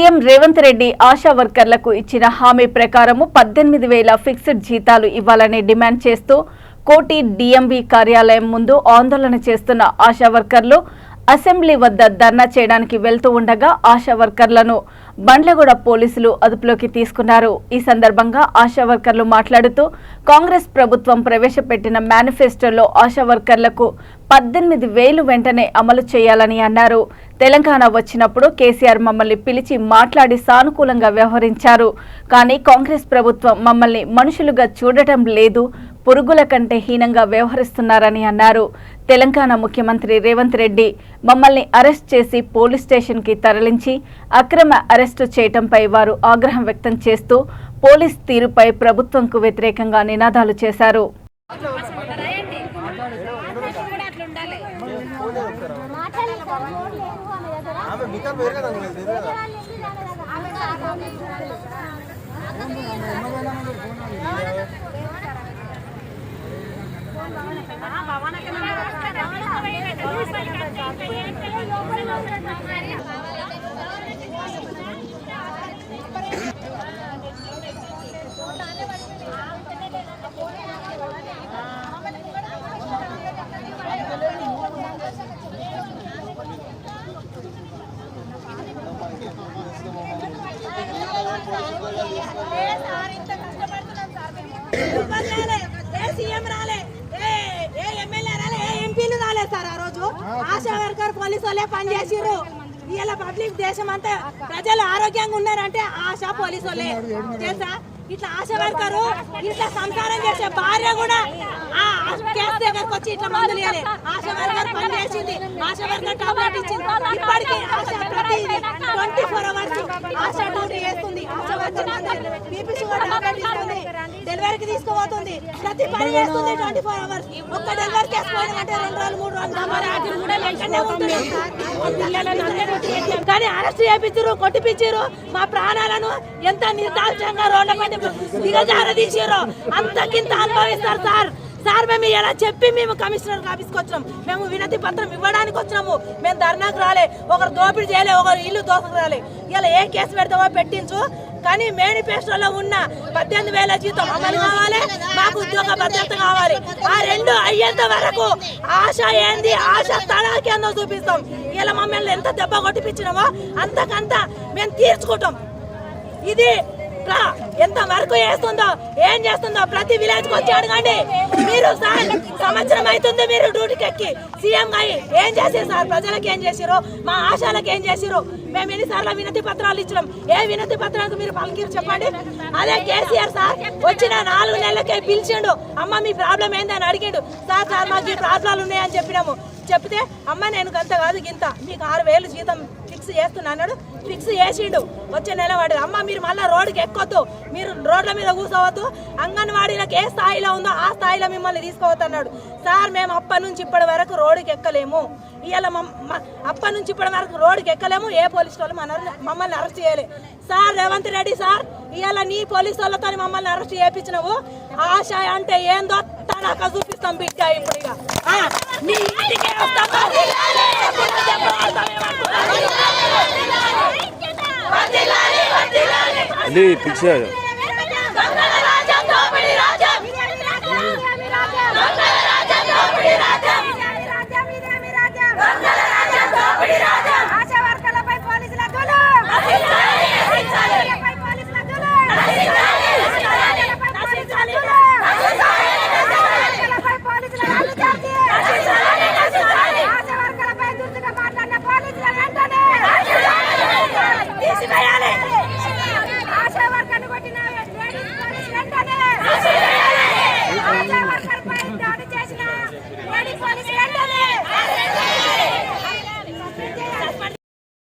CM Revanth Reddy ASHA వర్కర్లకు ఇచ్చిన హామీ ప్రకారం 18,000 ఫిక్స్డ్ జీతాలు ఇవ్వాలని డిమాండ్ చేస్తూ కోటి డిఎంవి కార్యాలయం ముందు ఆందోళన చేస్తున్న ఆశా వర్కర్లు అసెంబ్లీ వద్ద ధర్నా చేయడానికి వెళ్తూ ఉండగా ఆశా వర్కర్లను బండ్లగూడ పోలీసులు అదుపులోకి తీసుకున్నారు। ఈ సందర్భంగా ఆశా వర్కర్లు మాట్లాడుతూ కాంగ్రెస్ ప్రభుత్వం ప్రవేశపెట్టిన మేనిఫెస్టోలో ఆశా వర్కర్లకు 18,000 వెంటనే అమలు చేయాలని అన్నారు। తెలంగాణ వచ్చినప్పుడు కేసీఆర్ మమ్మల్ని పిలిచి మాట్లాడి సానుకూలంగా వ్యవహరించారు, కానీ కాంగ్రెస్ ప్రభుత్వం మమ్మల్ని మనుషులుగా చూడటం లేదు, పురుగుల కంటే హీనంగా వ్యవహరిస్తున్నారని అన్నారు। తెలంగాణ ముఖ్యమంత్రి రేవంత్ రెడ్డి మమ్మల్ని అరెస్ట్ చేసి పోలీస్ స్టేషన్కి తరలించి అక్రమ అరెస్టు చేయటంపై వారు ఆగ్రహం వ్యక్తం చేస్తూ పోలీస్ తీరుపై ప్రభుత్వంకు వ్యతిరేకంగా నినాదాలు చేశారు। ఆశా వర్కర్ పోలీసు వాళ్ళే పనిచేసిర్రు। ఇలా పబ్లిక్ దేశం అంతా ప్రజలు ఆరోగ్యంగా ఉన్నారంటే ఆశా పోలీసు వాళ్ళే తెలుసా। ఇట్లా ఆశా వర్కరు ఇట్లా సంసారం చేసే భార్య కూడా ఆ కేసు దగ్గరకు వచ్చి ఇట్లా మందులు ఇవ్వాలి। ఆశా వర్కర్ పని చేసింది, ఆశా వర్కర్ టాబ్లెట్ ఇచ్చింది, ఇప్పటికీ ఆశా ప్రతి 24 అవర్స్ ఆశా డ్యూటీ చేస్తుంది। ASHA worker BP sugar tablet ఇస్తుంది, డెలివరీకి తీసుకుపోతుంది, ప్రతి పని చేస్తుంది 24 అవర్స్। ఒక్క డెలివరీ కేసు పోయినంటే 2 రోజులు 3 రోజులు కానీ అరెస్ట్ చేయించారు, కొట్టిపించారు। మా ప్రాణాలను ఎంత నిర్దాక్షంగా రోడ్ల దిగజారదీసారో అంతకింత అనుభవిస్తారు సార్। సార్ మేము ఇలా చెప్పి మేము కమిషనర్ ఆఫీస్కి వచ్చినాం, మేము వినతి పత్రం ఇవ్వడానికి వచ్చినాము, మేము ధర్నాకు రాలే, ఒకరు దోపిడీ చేయలే, ఒకరు ఇల్లు దోసకు రాలే। ఇలా ఏ కేసు పెడతామో పెట్టించు, కానీ మేనిఫెస్టోలో ఉన్న 18,000 జీతం అమలు కావాలి, మాకు ఉద్యోగ భద్రత కావాలి। ఆ రెండు అయ్యేంత వరకు ఆశ ఏంది, ఆశ తడాకేందో చూపిస్తాం। ఇలా మమ్మల్ని ఎంత దెబ్బ కొట్టిపించినామో అంతకంత మేము తీర్చుకుంటాం। ఇది ఎంత వరకు చేస్తుందో ఏం చేస్తుందో ప్రతి విలేజ్ కి వచ్చి అడగండి మీరు సార్। సంవత్సరం అవుతుంది మీరు డ్యూటీకి ఎక్కి సీఎం గా ఏం చేసారు సార్? ప్రజలకు ఏం చేసారు, మా ఆశాలకు ఏం చేసారు? మేము ఎన్నిసార్లు వినతి పత్రాలు ఇచ్చినాం, ఏ వినతి పత్రాలకు మీరు పలికిరు చెప్పండి? అదే కేసీఆర్ సార్ వచ్చిన 4 నెలలకే పిలిచిండు, అమ్మ మీ ప్రాబ్లం ఏందని అడిగిండు। సార్ మాకు ఈ ప్రాబ్లాలు ఉన్నాయని చెప్పినాము, చెప్తే అమ్మ నేను గంత కాదు గింత మీకు 6,000 జీతం ఫిక్స్ చేస్తున్నా అన్నాడు। ఫిక్స్ చేసిండు, వచ్చే నెల వాడు అమ్మ మీరు మళ్ళీ రోడ్డుకి ఎక్కొద్దు, మీరు రోడ్ల మీద కూర్చోవద్దు, అంగన్వాడీలకు ఏ స్థాయిలో ఉందో ఆ స్థాయిలో మిమ్మల్ని తీసుకోవద్దు అన్నాడు సార్। మేము అప్పటి నుంచి ఇప్పటి వరకు రోడ్డుకి ఎక్కలేము, ఇవాళ అప్పటి నుంచి ఇప్పటి వరకు రోడ్డుకి ఎక్కలేము, ఏ పోలీసు వాళ్ళు మమ్మల్ని అరెస్ట్ చేయాలి సార్। రేవంత్ రెడ్డి సార్ ఇవాళ నీ పోలీసు వాళ్ళతో మమ్మల్ని అరెస్ట్ చేయించినావు, ఆశ అంటే ఏందో తడాక చూపిస్తాం బిడ్డ। ఇప్పుడు ఇక నీ ఇంటికే వస్తాం। అది పిక్చర్ రాజ్యం